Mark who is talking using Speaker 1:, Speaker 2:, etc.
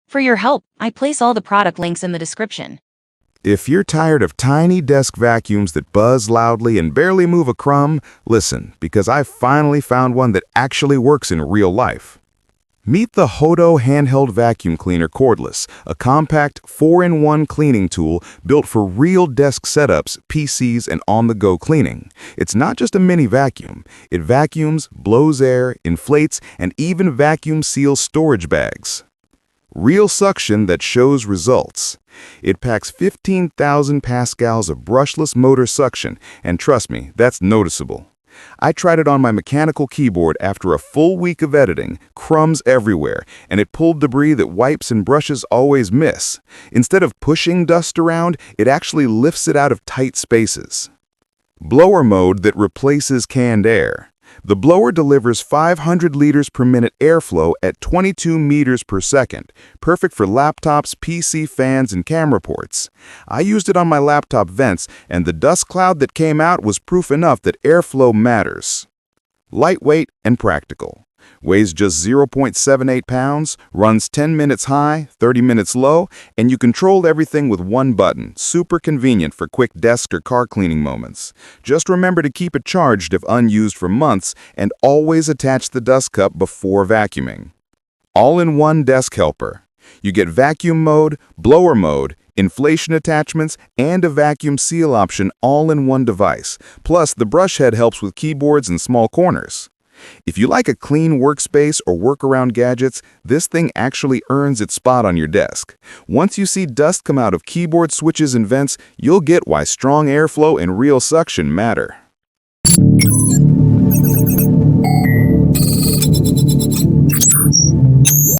Speaker 1: For your help, I place all the product links in the description.
Speaker 2: If you're tired of tiny desk vacuums that buzz loudly and barely move a crumb, listen, because I finally found one that actually works in real life. Meet the HOTO Handheld Vacuum Cleaner Cordless, a compact 4-in-1 cleaning tool built for real desk setups, PCs, and on-the-go cleaning. It's not just a mini vacuum. It vacuums, blows air, inflates, and even vacuum seals storage bags. Real suction that shows results. It packs 15,000 pascals of brushless motor suction, and trust me, that's noticeable. I tried it on my mechanical keyboard after a full week of editing, crumbs everywhere, and it pulled debris that wipes and brushes always miss. Instead of pushing dust around, it actually lifts it out of tight spaces. Blower mode that replaces canned air. The blower delivers 500 liters per minute airflow at 22 meters per second, perfect for laptops, PC fans, and camera ports. I used it on my laptop vents, and the dust cloud that came out was proof enough that airflow matters. Lightweight and practical. Weighs just 0.78 pounds, runs 10 minutes high, 30 minutes low, and you control everything with one button. Super convenient for quick desk or car cleaning moments. Just remember to keep it charged if unused for months, and always attach the dust cup before vacuuming. All-in-one desk helper. You get vacuum mode, blower mode, inflation attachments, and a vacuum seal option all in one device. Plus, the brush head helps with keyboards and small corners. If you like a clean workspace or workaround gadgets, this thing actually earns its spot on your desk. Once you see dust come out of keyboard switches and vents, you'll get why strong airflow and real suction matter.